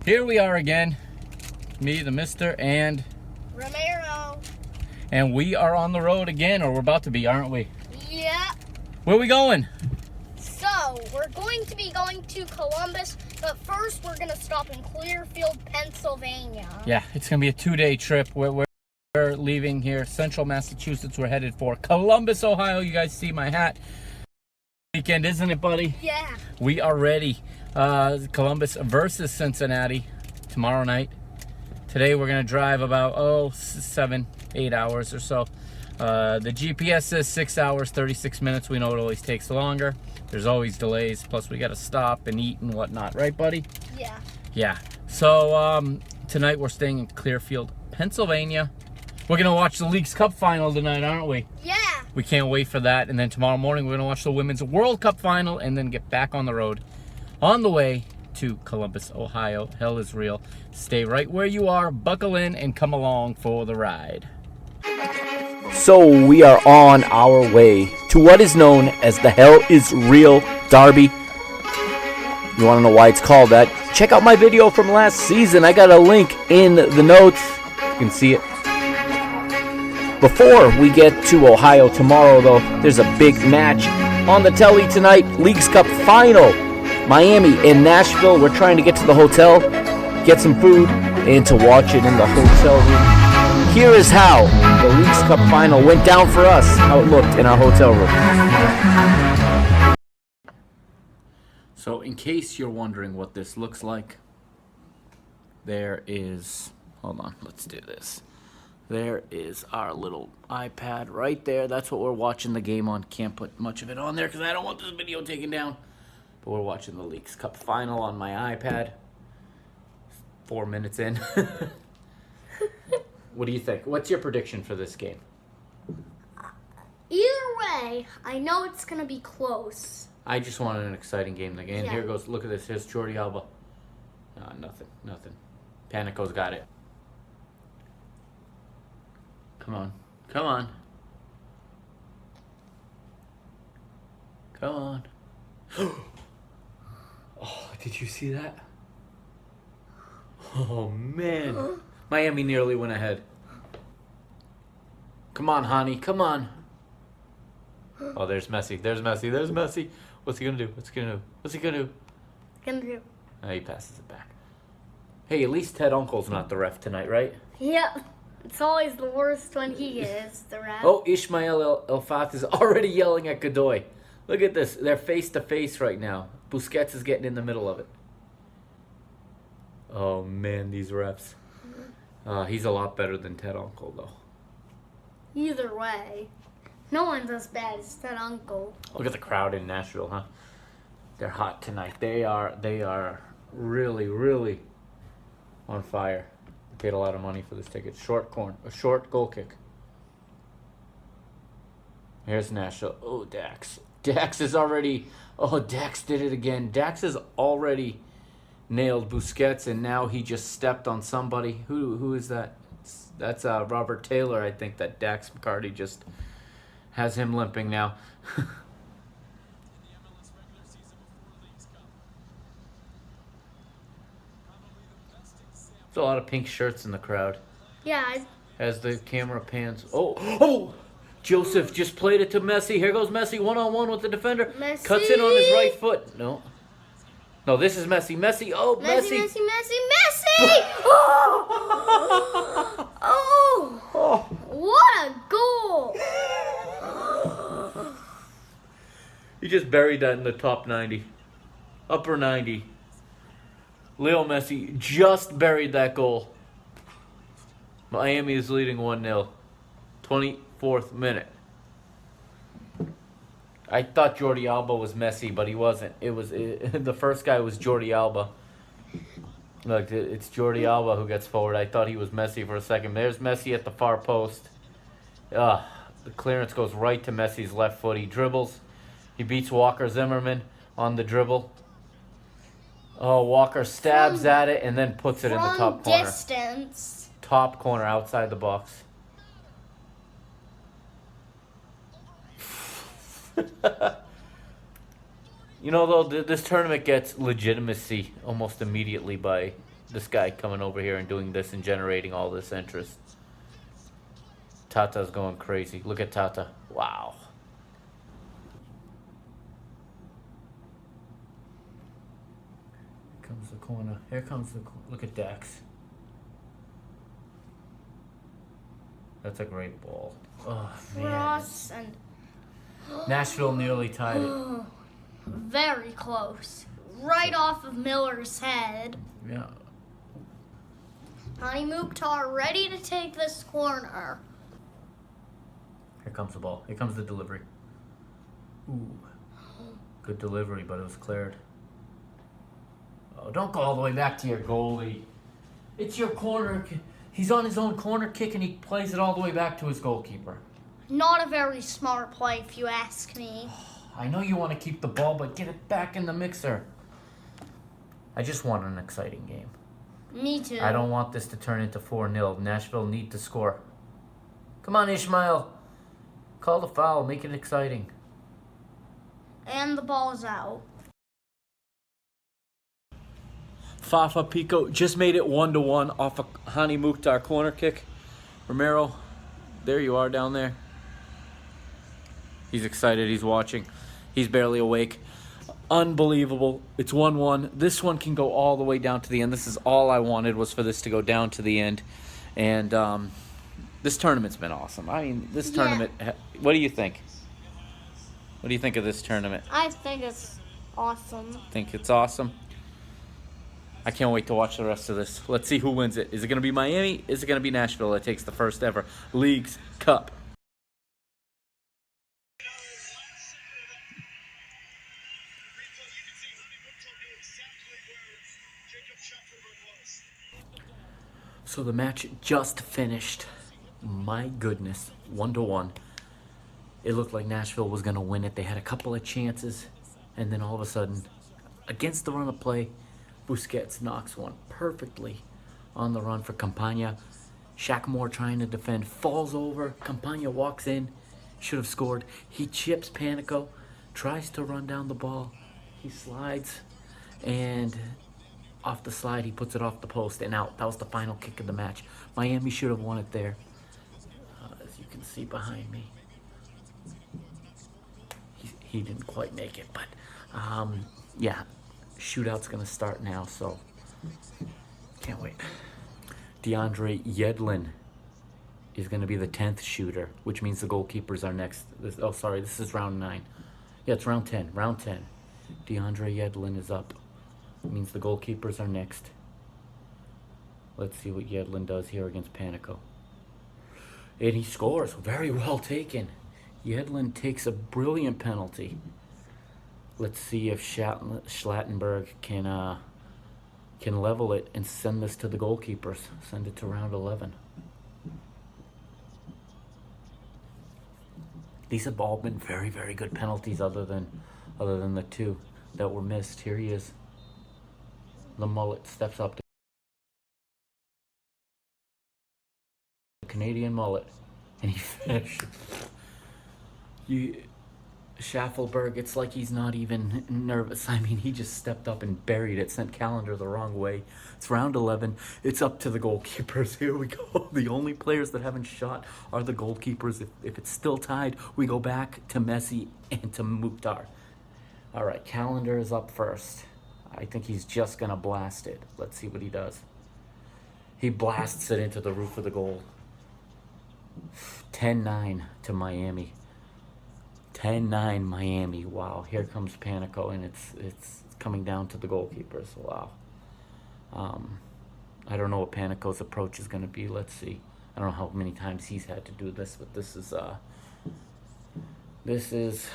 Here we are again, me, the mister, and Romero. And we are on the road again, or we're about to be, aren't we? Yeah. Where are we going? So, we're going to be going to Columbus, but first we're going to stop in Clearfield, Pennsylvania. Yeah, it's going to be a 2-day trip. We're leaving here, central Massachusetts. We're headed for Columbus, Ohio. You guys see my hat. Weekend, isn't it, buddy? Yeah. We are ready. Columbus versus Cincinnati tomorrow night. Today we're going to drive about 7-8 hours or so. The GPS says 6 hours 36 minutes. We know it always takes longer. There's always delays, plus we got to stop and eat and whatnot, right, buddy? Yeah. So tonight we're staying in Clearfield, Pennsylvania. We're going to watch the Leagues Cup final tonight, aren't we? Yeah. We can't wait for that. And then tomorrow morning we're going to watch the Women's World Cup final and then get back on the road on the way to Columbus, Ohio. Hell is real. Stay right where you are, buckle in, and come along for the ride. So we are on our way to what is known as the Hell is Real Derby. You want to know why it's called that? Check out my video from last season. I got a link in the notes. You can see it. Before we get to Ohio tomorrow, though, there's a big match on the telly tonight. Leagues Cup final. Miami and Nashville. We're trying to get to the hotel, get some food, and to watch it in the hotel room. Here is how the Leagues Cup final went down for us, how it looked in our hotel room. So in case you're wondering what this looks like, there is, hold on, let's do this. There is our little iPad right there. That's what we're watching the game on. Can't put much of it on there because I don't want this video taken down. But we're watching the Leagues Cup final on my iPad. 4 minutes in. What do you think? What's your prediction for this game? Either way, I know it's going to be close. I just wanted an exciting game. And Yeah. here goes, look at this. Here's Jordi Alba. Nothing. Panico's got it. Come on. Oh, did you see that? Oh, man. Miami nearly went ahead. Come on, honey. Come on. Oh, there's Messi. What's he going to do? Gonna do. Oh, he passes it back. Hey, at least Ted Unkel's not the ref tonight, right? Yep. It's always the worst when he is the ref. Oh, Ismail El Fath is already yelling at Godoy. Look at this. They're face to face right now. Busquets is getting in the middle of it. Oh, man, these refs. He's a lot better than Ted Unkel, though. Either way, no one's as bad as Ted Unkel. Look at the crowd in Nashville, huh? They're hot tonight. They are really, really on fire. Paid a lot of money for this ticket. A short goal kick. Here's Nashville. Oh, Dax. Dax did it again. Dax has already nailed Busquets, and now he just stepped on somebody. Who is that? That's Robert Taylor, I think, that Dax McCarty just has him limping now. There's a lot of pink shirts in the crowd. Yeah. As the camera pans. Oh! Joseph just played it to Messi. Here goes Messi one-on-one with the defender. Messi. Cuts in on his right foot. No, this is Messi. Messi. Oh, Messi. Messi! Oh! What a goal! He just buried that in the top 90. Upper 90. Leo Messi just buried that goal. Miami is leading 1-0. 24th minute. I thought Jordi Alba was Messi, but he wasn't. The first guy was Jordi Alba. Look, it's Jordi Alba who gets forward. I thought he was Messi for a second. There's Messi at the far post. The clearance goes right to Messi's left foot. He dribbles. He beats Walker Zimmerman on the dribble. Oh, Walker stabs at it and then puts it in the top corner. From distance. Top corner outside the box. You know, though, this tournament gets legitimacy almost immediately by this guy coming over here and doing this and generating all this interest. Tata's going crazy. Look at Tata. Wow. Here comes the corner. Here comes the... Look at Dax. That's a great ball. Oh, man. Cross and... Nashville nearly tied it. Very close. Right off of Miller's head. Yeah. Hani Mukhtar ready to take this corner. Here comes the ball. Here comes the delivery. Ooh. Good delivery, but it was cleared. Oh, don't go all the way back to your goalie. It's your corner. He's on his own corner kick and he plays it all the way back to his goalkeeper. Not a very smart play, if you ask me. I know you want to keep the ball, but get it back in the mixer. I just want an exciting game. Me too. I don't want this to turn into 4-0. Nashville need to score. Come on, Ishmael. Call the foul. Make it exciting. And the ball is out. Fafa Pico just made it 1-1 off a Hani Mukhtar corner kick. Romero, there you are down there. He's excited. He's watching. He's barely awake. Unbelievable. It's 1-1. This one can go all the way down to the end. This is all I wanted, was for this to go down to the end. And this tournament's been awesome. I mean, this tournament... What do you think? What do you think of this tournament? I think it's awesome. Think it's awesome? I can't wait to watch the rest of this. Let's see who wins it. Is it going to be Miami? Is it going to be Nashville that takes the first ever Leagues Cup? So the match just finished. My goodness, 1-1. It looked like Nashville was going to win it. They had a couple of chances, and then all of a sudden, against the run of play, Busquets knocks one perfectly on the run for Campagna. Shaq Moore trying to defend, falls over. Campagna walks in, should have scored. He chips Panico, tries to run down the ball. He slides, and off the slide, he puts it off the post and out. That was the final kick of the match. Miami should have won it there. As you can see behind me. He didn't quite make it, but yeah. Shootout's going to start now, so can't wait. DeAndre Yedlin is going to be the 10th shooter, which means the goalkeepers are next. This is round 9. Yeah, it's round 10. Round 10. DeAndre Yedlin is up. It means the goalkeepers are next. Let's see what Yedlin does here against Panico. And he scores. Very well taken. Yedlin takes a brilliant penalty. Let's see if Schlattenberg can level it and send this to the goalkeepers. Send it to round 11. These have all been very, very good penalties, other than the two that were missed. Here he is. The mullet steps up. The Canadian mullet, and he finished. Schaffelberg, it's like he's not even nervous. I mean, he just stepped up and buried it, sent Calendar the wrong way. It's round 11. It's up to the goalkeepers. Here we go. The only players that haven't shot are the goalkeepers. If it's still tied, we go back to Messi and to Mukhtar. All right, Calendar is up first. I think he's just going to blast it. Let's see what he does. He blasts it into the roof of the goal. 10-9 to Miami. 10-9 Miami. Wow, here comes Panico, and it's coming down to the goalkeepers. Wow. I don't know what Panico's approach is going to be. Let's see. I don't know how many times he's had to do this, but this is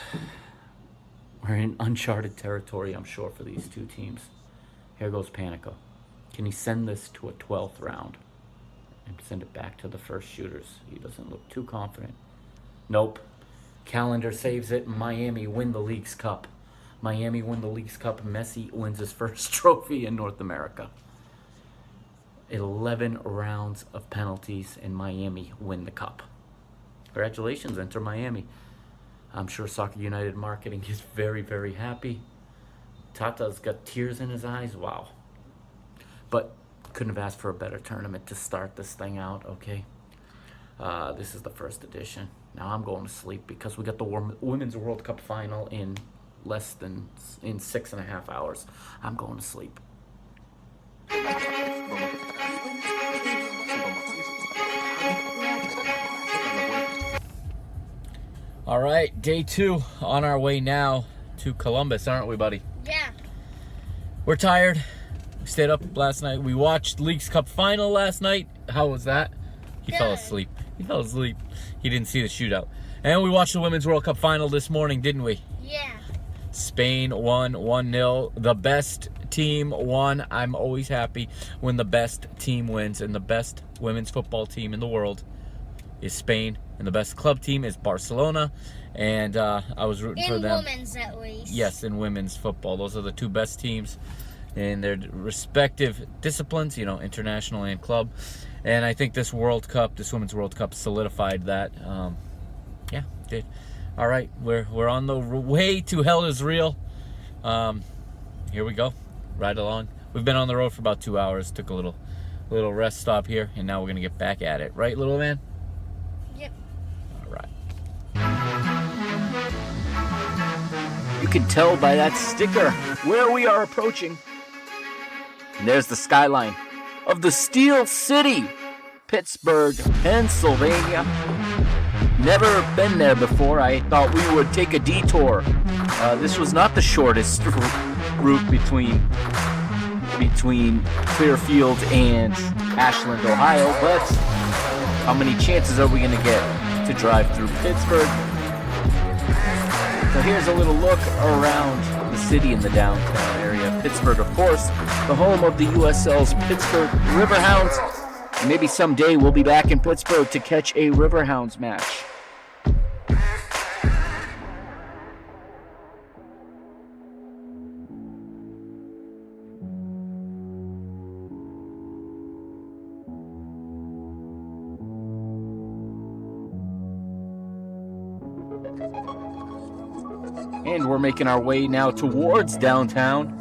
we're in uncharted territory, I'm sure, for these two teams. Here goes Panico. Can he send this to a 12th round and send it back to the first shooters? He doesn't look too confident. Nope. Calendar saves it. Miami win the Leagues Cup. Miami win the Leagues Cup. Messi wins his first trophy in North America. 11 rounds of penalties, and Miami win the cup. Congratulations, enter Miami. I'm sure Soccer United Marketing is very, very happy. Tata's got tears in his eyes. Wow. But Couldn't have asked for a better tournament to start this thing out, okay? This is the first edition. Now I'm going to sleep because we got the Women's World Cup final in 6.5 hours. I'm going to sleep. All right, day 2 on our way now to Columbus, aren't we, buddy? Yeah. We're tired. We stayed up last night. We watched Leagues Cup final last night. How was that? He fell asleep. He fell asleep. He didn't see the shootout. And we watched the Women's World Cup final this morning, didn't we? Yeah. Spain won 1-0. The best team won. I'm always happy when the best team wins, and the best women's football team in the world is Spain, and the best club team is Barcelona, and I was rooting for them. In women's, at least. Yes, in women's football. Those are the 2 best teams in their respective disciplines, you know, international and club. And I think this World Cup, this Women's World Cup, solidified that. Yeah, it did. All right, we're on the way to Hell is Real. Here we go. Ride along. We've been on the road for about 2 hours. Took a little rest stop here, and now we're gonna get back at it. Right, little man? Yep. All right. You can tell by that sticker where we are approaching. And there's the skyline of the Steel City, Pittsburgh, Pennsylvania. Never been there before. I thought we would take a detour. This was not the shortest route between Clearfield and Ashland, Ohio, but how many chances are we going to get to drive through Pittsburgh? So here's a little look around the city in the downtown area. Pittsburgh, of course, the home of the USL's Pittsburgh Riverhounds. Maybe someday we'll be back in Pittsburgh to catch a Riverhounds match. And we're making our way now towards downtown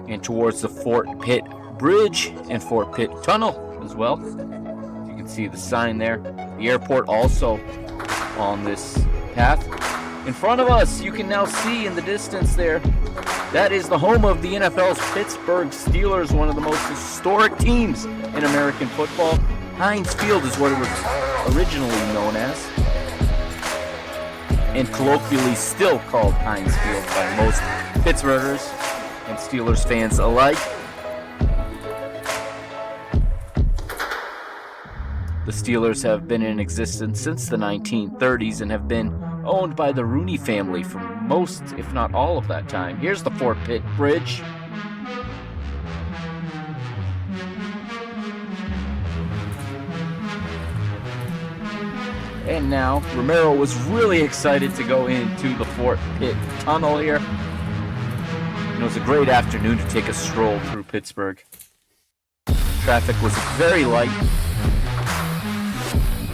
and towards the Fort Pitt Bridge and Fort Pitt Tunnel as well. You can see the sign there. The airport also on this path. In front of us, you can now see in the distance there, that is the home of the NFL's Pittsburgh Steelers, one of the most historic teams in American football. Heinz Field is what it was originally known as, and colloquially still called Heinz Field by most Pittsburghers and Steelers fans alike. The Steelers have been in existence since the 1930s and have been owned by the Rooney family for most, if not all, of that time. Here's the Fort Pitt Bridge. And now, Romero was really excited to go into the Fort Pitt Tunnel here. It was a great afternoon to take a stroll through Pittsburgh. Traffic was very light.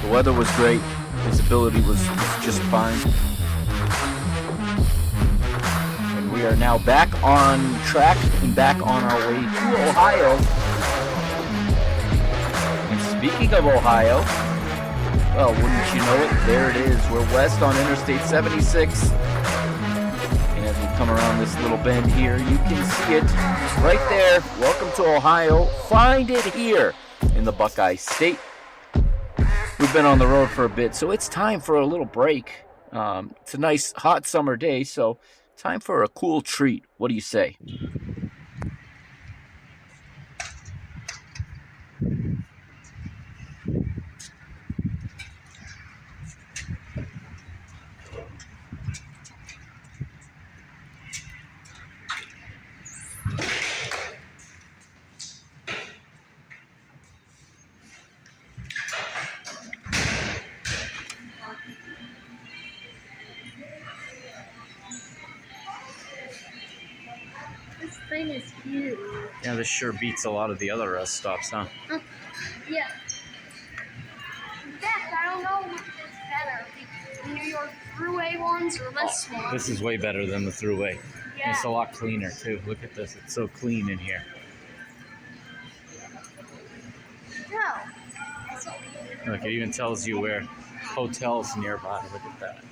The weather was great. Visibility was just fine. And we are now back on track and back on our way to Ohio. And speaking of Ohio, well, wouldn't you know it, there it is. We're west on Interstate 76. And as we come around this little bend here, you can see it right there. Welcome to Ohio. Find it here in the Buckeye State. We've been on the road for a bit, so it's time for a little break. It's a nice hot summer day, so time for a cool treat. What do you say? This thing is huge. Yeah, this sure beats a lot of the other rest stops, huh? Yeah. In fact, I don't know which is better, the New York Thruway ones or this one. This is way better than the Thruway. Yeah. It's a lot cleaner, too. Look at this. It's so clean in here. Look, it even tells you where hotels nearby. Look at that.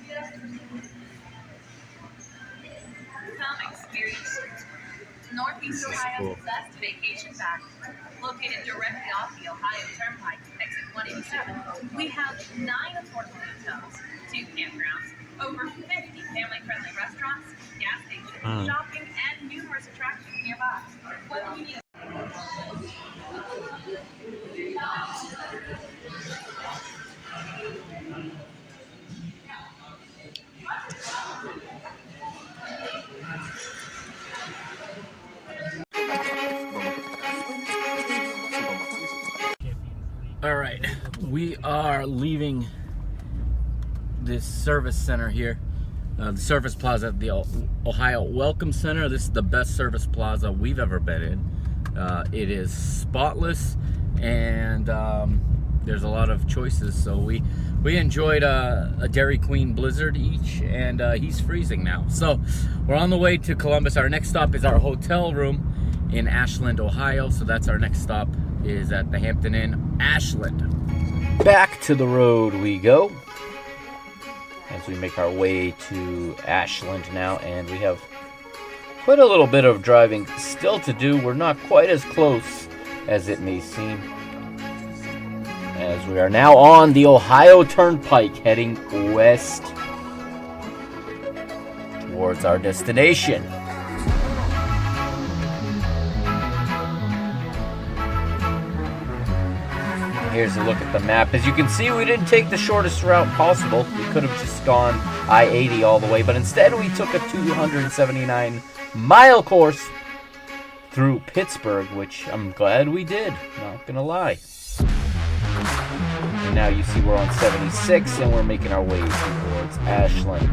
Come experience Northeast This is Ohio's cool. best vacation back. Located directly off the Ohio Turnpike, exit 187, we have 9 affordable hotels, 2 campgrounds, over 50 family-friendly restaurants, gas stations, shopping, and numerous attractions nearby. Whether you need All right, we are leaving this service center here, the service plaza at the Ohio Welcome Center. This is the best service plaza we've ever been in. It is spotless, and there's a lot of choices. So we enjoyed a Dairy Queen Blizzard each, and he's freezing now. So we're on the way to Columbus. Our next stop is our hotel room in Ashland, Ohio. So that's our next stop, is at the Hampton Inn, Ashland. Back to the road we go as we make our way to Ashland now, and we have quite a little bit of driving still to do. We're not quite as close as it may seem, as we are now on the Ohio Turnpike heading west towards our destination. Here's a look at the map. As you can see, we didn't take the shortest route possible. We could have just gone I-80 all the way, but instead we took a 279-mile course through Pittsburgh, which I'm glad we did, not gonna lie. And now you see we're on 76 and we're making our way towards Ashland.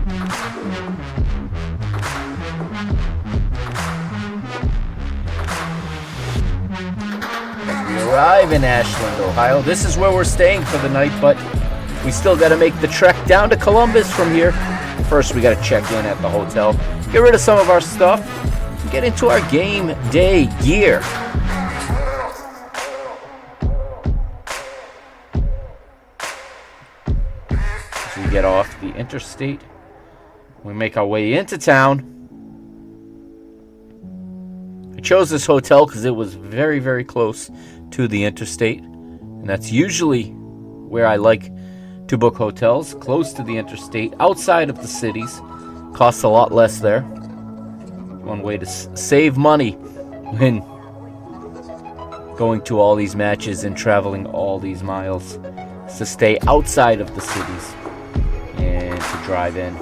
We arrive in Ashland, Ohio. This is where we're staying for the night, but we still got to make the trek down to Columbus from here. First, we got to check in at the hotel, get rid of some of our stuff, and get into our game day gear. As we get off the interstate, we make our way into town. I chose this hotel because it was very, very close to the interstate, and that's usually where I like to book hotels, close to the interstate, outside of the cities. Costs a lot less there. One way to save money when going to all these matches and traveling all these miles is to stay outside of the cities and to drive in.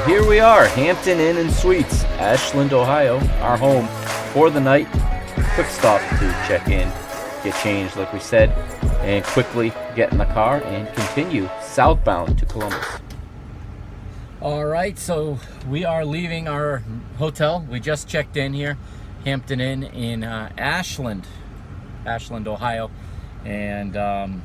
Here we are, Hampton Inn and Suites, Ashland, Ohio, our home for the night. Quick stop to check in, get changed like we said, and quickly get in the car and continue southbound to Columbus. All right, so we are leaving our hotel. We just checked in here, Hampton Inn in Ashland, Ohio, and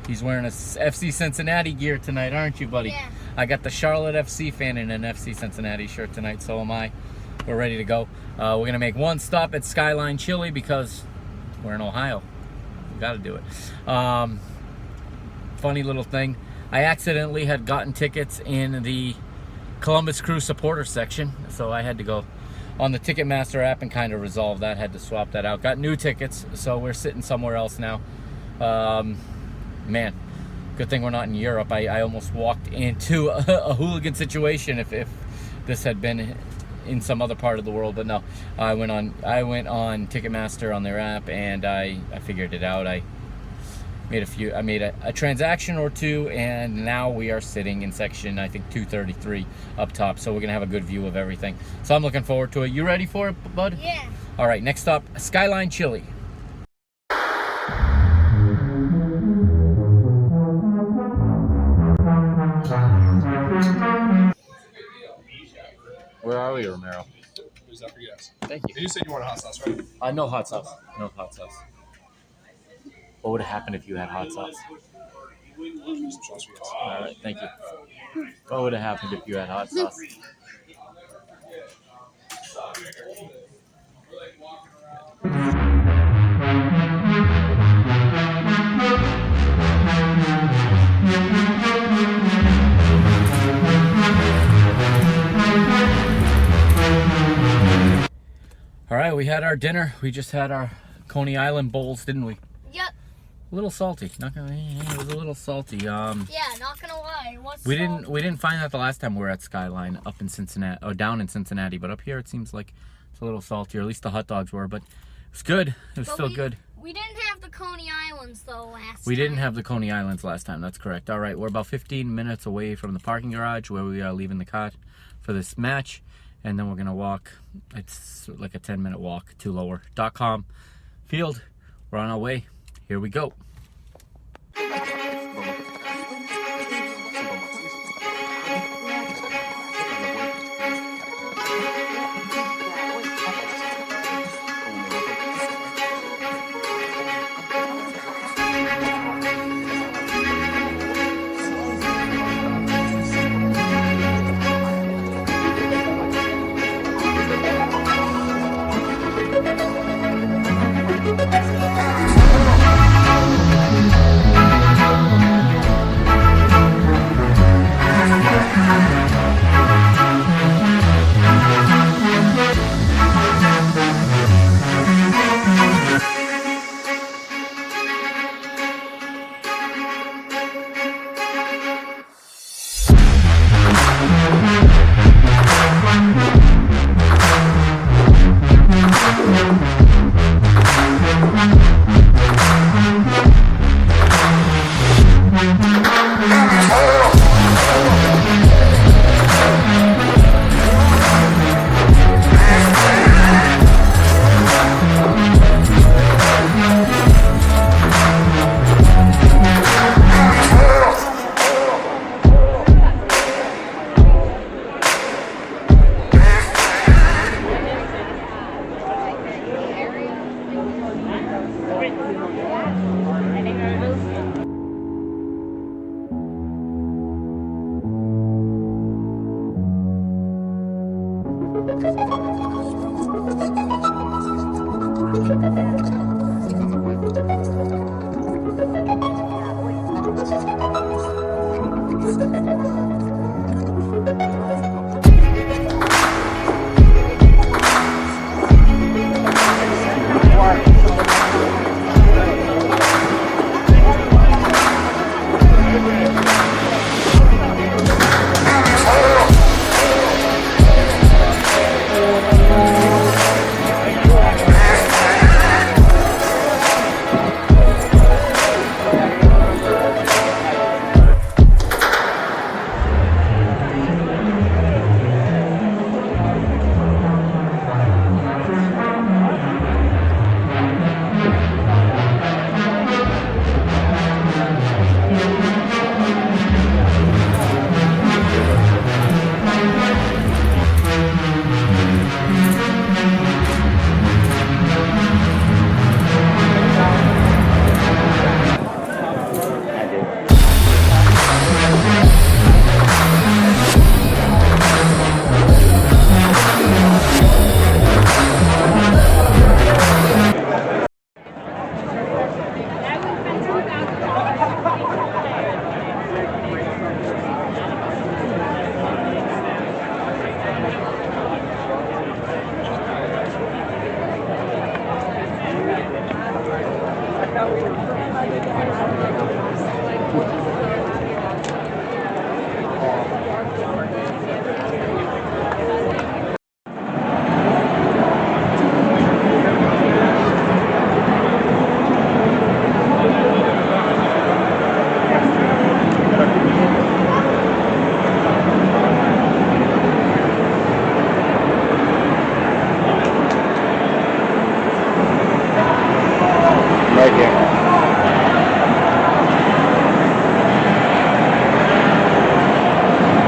he's wearing a FC Cincinnati gear tonight, aren't you, buddy? Yeah. I got the Charlotte FC fan in an FC Cincinnati shirt tonight, so am I. We're ready to go. We're going to make one stop at Skyline Chili because we're in Ohio. We got to do it. Funny little thing. I accidentally had gotten tickets in the Columbus Crew supporter section, so I had to go on the Ticketmaster app and kind of resolve that. Had to swap that out. Got new tickets, so we're sitting somewhere else now. Man. Good thing we're not in Europe. I almost walked into a hooligan situation if this had been in some other part of the world, but no. I went on Ticketmaster on their app, and I figured it out. I made a transaction or two, and now we are sitting in section, I think, 233 up top, so we're gonna have a good view of everything. So I'm looking forward to it. You ready for it, bud? Yeah. All right, next stop, Skyline Chili. Where are we, Romero? Who's that for gas? Thank you. You said you want a hot sauce, right? No hot sauce. No hot sauce. What would have happened if you had hot sauce? Some sauce for gas. All right, thank you. What would have happened if you had hot sauce? All right, we had our dinner. We just had our Coney Island bowls, didn't we? Yep. A little salty. Not gonna. It was a little salty. Yeah, not gonna lie. We didn't find that the last time we were at Skyline up in Cincinnati, or down in Cincinnati. But up here, it seems like it's a little saltier. At least the hot dogs were, but it was good. It was still good. We didn't have the Coney Islands though last time. We didn't have the Coney Islands last time. That's correct. All right, we're about 15 minutes away from the parking garage where we are leaving the car for this match, and then we're gonna walk. It's like a 10-minute walk to lower.com field. We're on our way. Here we go.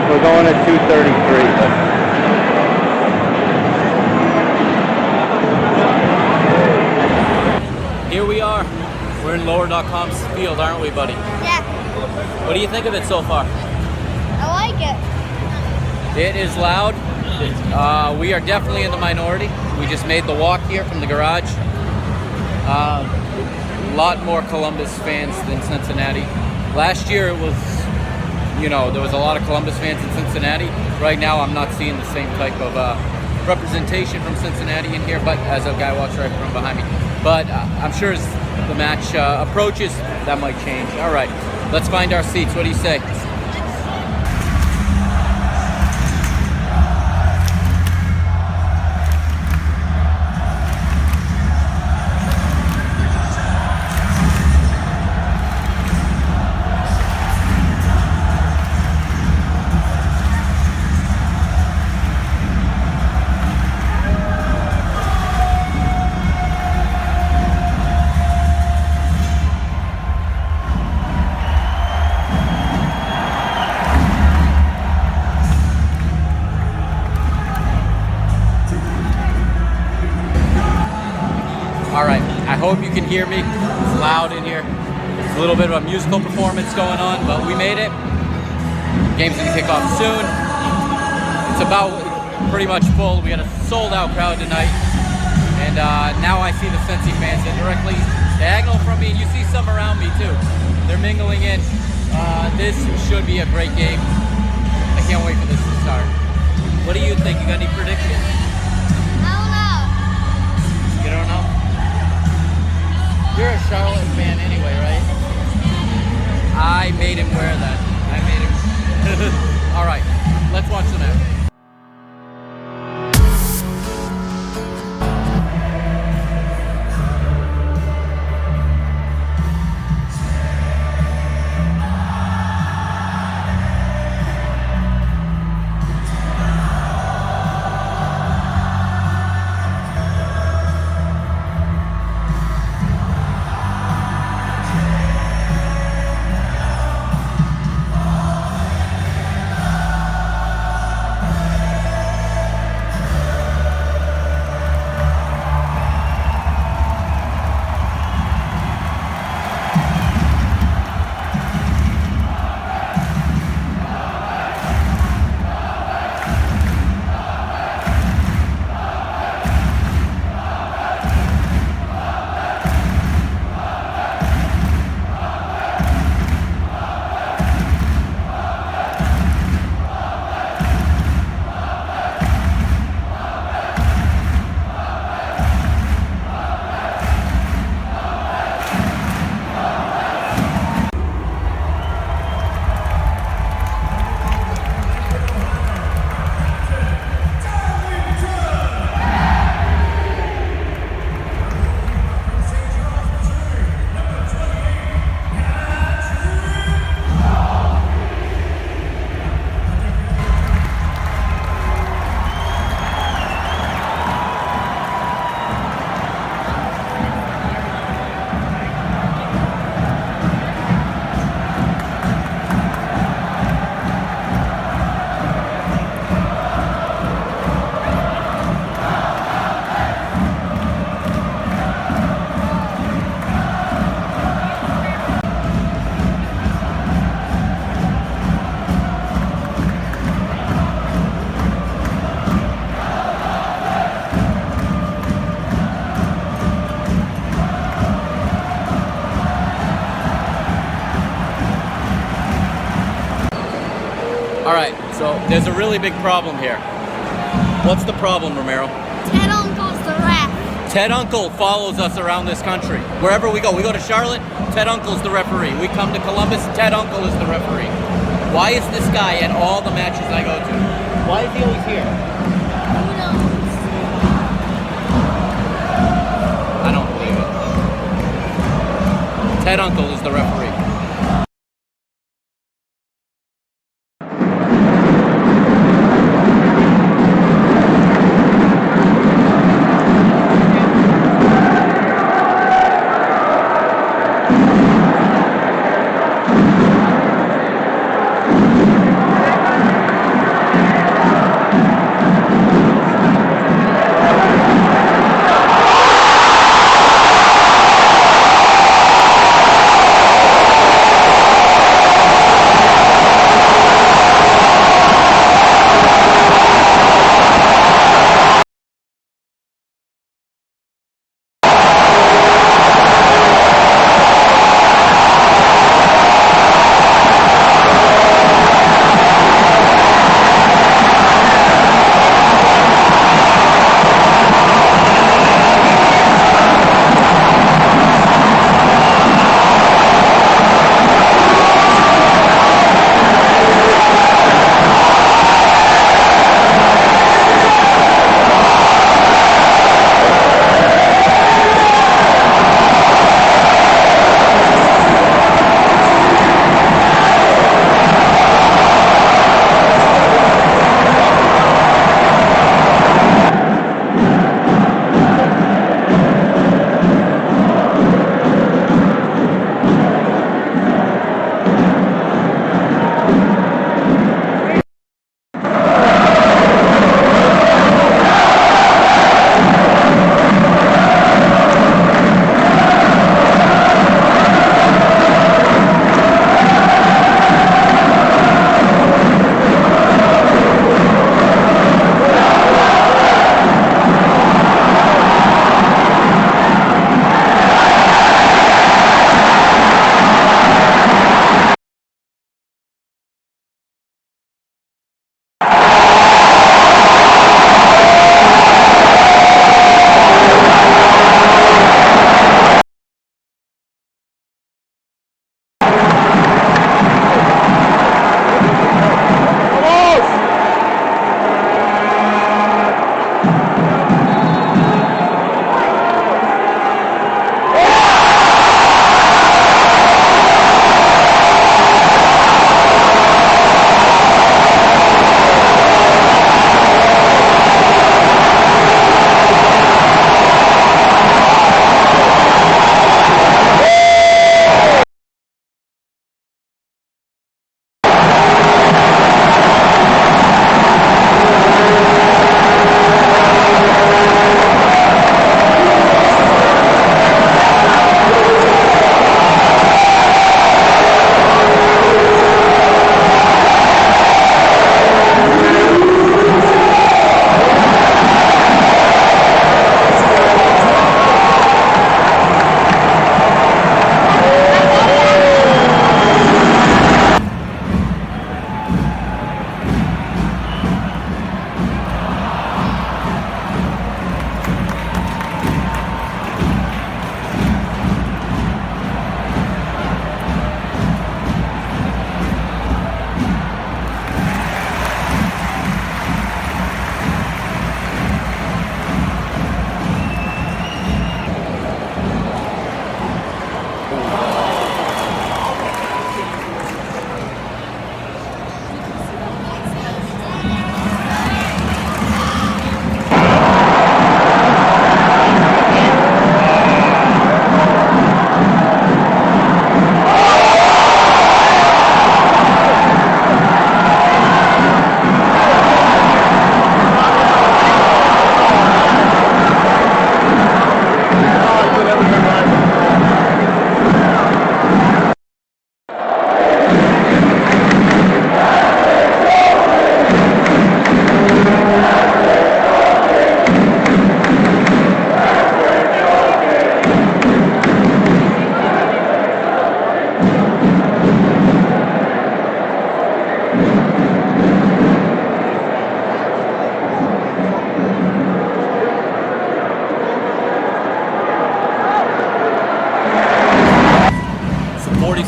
We're going at 2:33. Here we are. We're in lower.com's field, aren't we, buddy? Yeah, What do you think of it so far? I like like it. It is loud. We are definitely in the minority. We just made the walk here from the garage. A lot more Columbus fans than Cincinnati. Last year it was, there was a lot of Columbus fans in Cincinnati. Right now I'm not seeing the same type of representation from Cincinnati in here, but as a guy walks right from behind me. But I'm sure as the match approaches, that might change. All right, let's find our seats. What do you say? I hope you can hear me. It's loud in here. It's a little bit of a musical performance going on, but we made it. Game's gonna kick off soon. It's about pretty much full. We got a sold out crowd tonight. And now I see the Cincy fans directly diagonal from me, and you see some around me too. They're mingling in. This should be a great game. I can't wait for this to start. What do you think? You got any predictions? I don't know. You don't know? You're a Charlotte fan anyway, right? I made him wear that. I made him. All right, let's watch the match. All right, so there's a really big problem here. What's the problem, Romero? Ted Unkel's the ref. Ted Unkel follows us around this country. Wherever we go to Charlotte, Ted Unkel's the referee. We come to Columbus, Ted Unkel is the referee. Why is this guy at all the matches I go to? Why is he always here? Who knows? I don't believe it. Ted Unkel is the referee.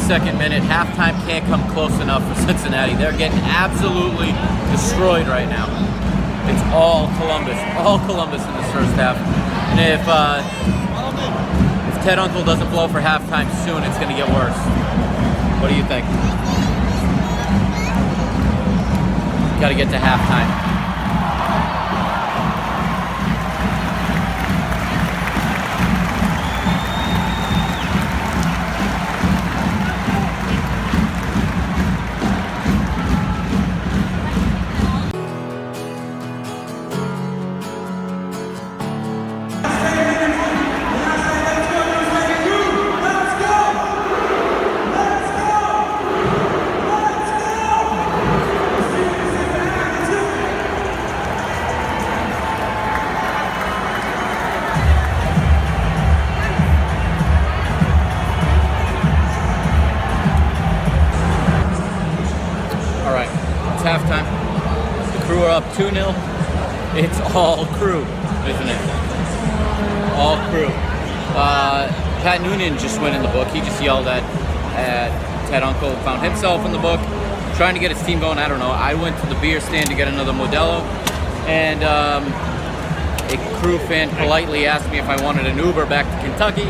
52nd minute. Halftime can't come close enough for Cincinnati. They're getting absolutely destroyed right now. It's all Columbus in this first half. And if Ted Unkel doesn't blow for halftime soon, it's going to get worse. What do you think? Got to get to halftime. It's halftime. The Crew are up 2-0. It's all Crew, isn't it? All Crew. Pat Noonan just went in the book. He just yelled at Ted Unkel, found himself in the book, trying to get his team going. I don't know. I went to the beer stand to get another Modelo, and a Crew fan politely asked me if I wanted an Uber back to Kentucky.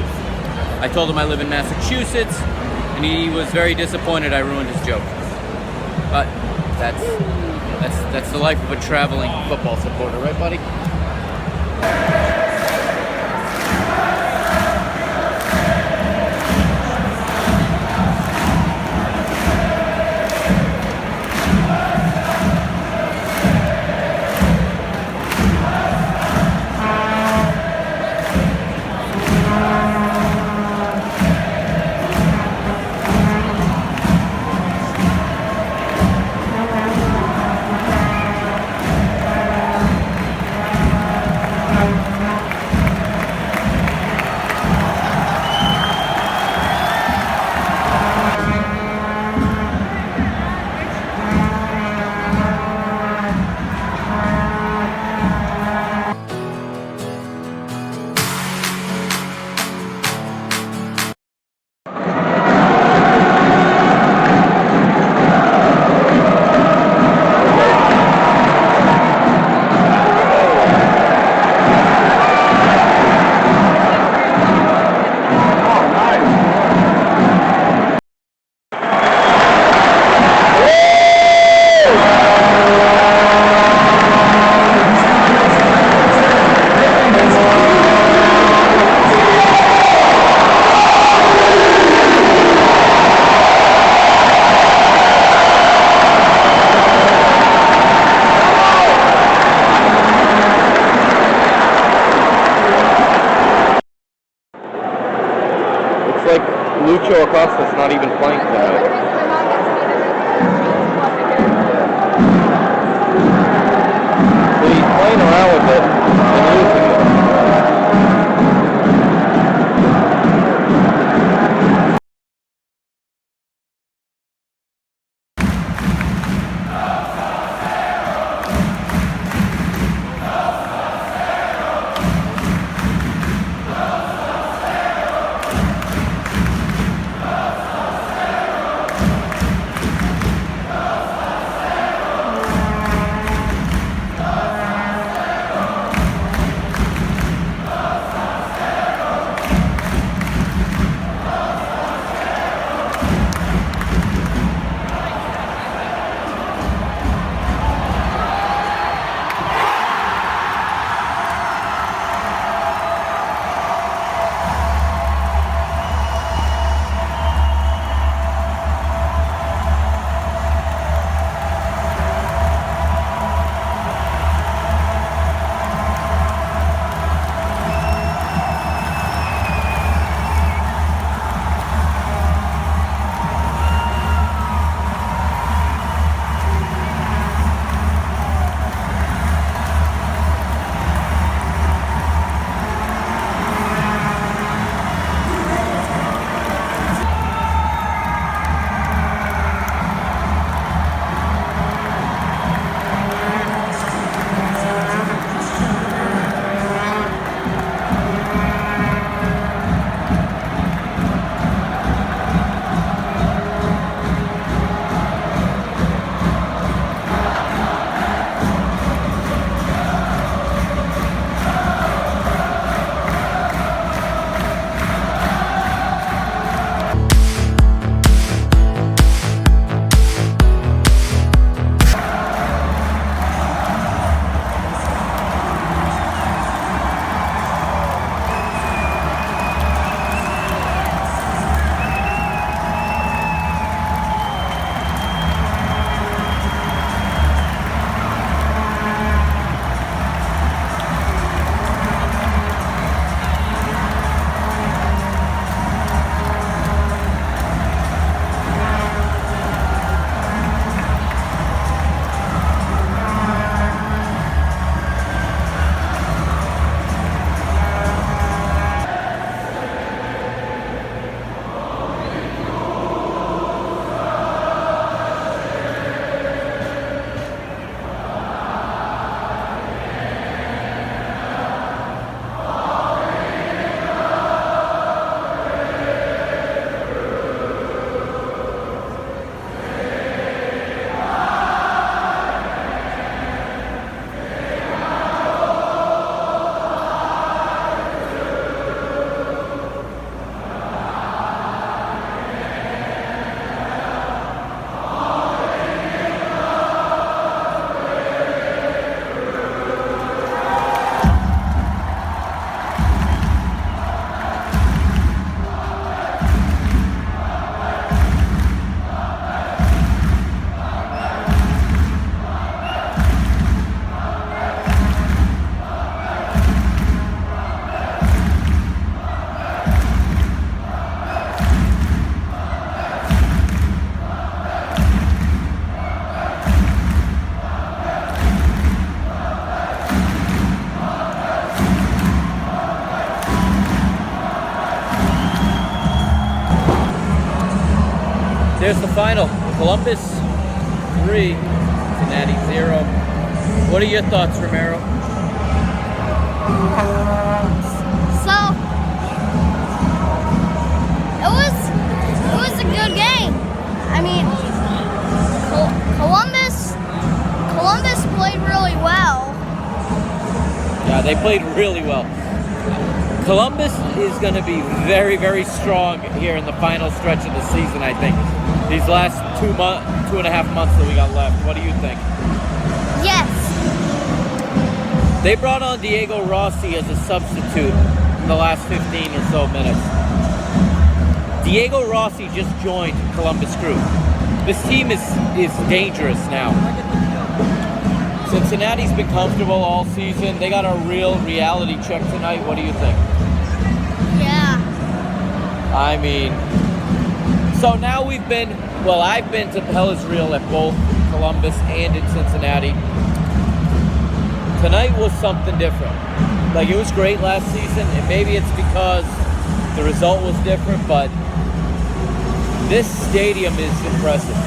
I told him I live in Massachusetts, and he was very disappointed I ruined his joke. But that's the life of a traveling football supporter, right, buddy? Here's the final. Columbus 3, Cincinnati 0. What are your thoughts, Romero? So it was a good game. I mean, Columbus played really well. Yeah, they played really well. Columbus is going to be very, very strong here in the final stretch of the season, I think. These last 2.5 months that we got left. What do you think? Yes. They brought on Diego Rossi as a substitute in the last 15 or so minutes. Diego Rossi just joined Columbus Crew. This team is dangerous now. Cincinnati's been comfortable all season. They got a real reality check tonight. What do you think? Yeah. I mean, so now I've been to Hell is Real at both Columbus and in Cincinnati. Tonight was something different. Like, it was great last season, and maybe it's because the result was different, but this stadium is impressive.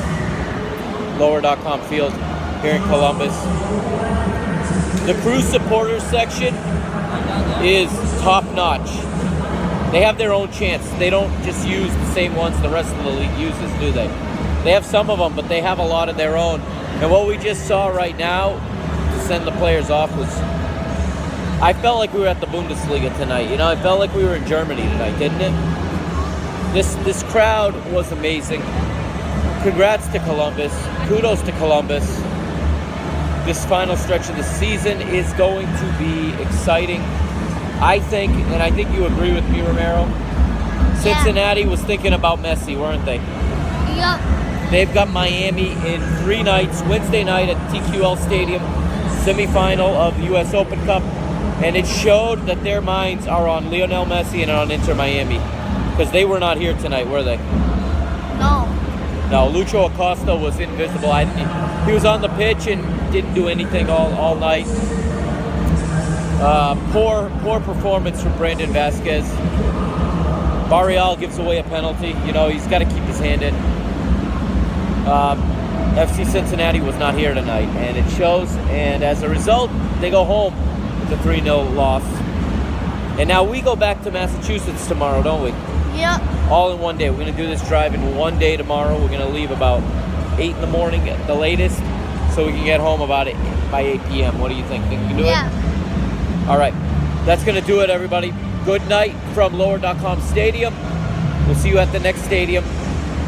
Lower.com Field here in Columbus. The Crew supporters section is top notch. They have their own chants. They don't just use the same ones the rest of the league uses, do they? They have some of them, but they have a lot of their own. And what we just saw right now to send the players off was, I felt like we were at the Bundesliga tonight. You know, I felt like we were in Germany tonight, didn't it? This crowd was amazing. Congrats to Columbus. Kudos to Columbus. This final stretch of the season is going to be exciting. I think, and I think you agree with me, Romero, Cincinnati was thinking about Messi, weren't they? Yep. They've got Miami in 3 nights. Wednesday night at TQL Stadium, semifinal of the U.S. Open Cup. And it showed that their minds are on Lionel Messi and on Inter Miami. Because they were not here tonight, were they? No. No, Lucho Acosta was invisible. He was on the pitch and didn't do anything all night. Poor performance from Brandon Vasquez. Barreal gives away a penalty. You know, he's got to keep his hand in. FC Cincinnati was not here tonight, and it shows. And as a result, they go home with a 3-0 loss. And now we go back to Massachusetts tomorrow, don't we? Yep. All in one day. We're going to do this drive in one day tomorrow. We're going to leave about 8 in the morning at the latest, so we can get home about by 8 p.m. What do you think? Think we can do it? All right. That's going to do it, everybody. Good night from Lower.com Stadium. We'll see you at the next stadium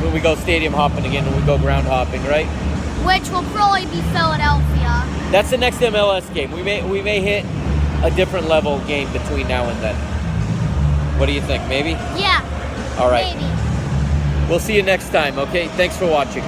when we go stadium hopping again, when we go ground hopping, right? Which will probably be Philadelphia. That's the next MLS game. We may hit a different level game between now and then. What do you think? Maybe? Yeah. All right. Maybe. We'll see you next time, okay? Thanks for watching.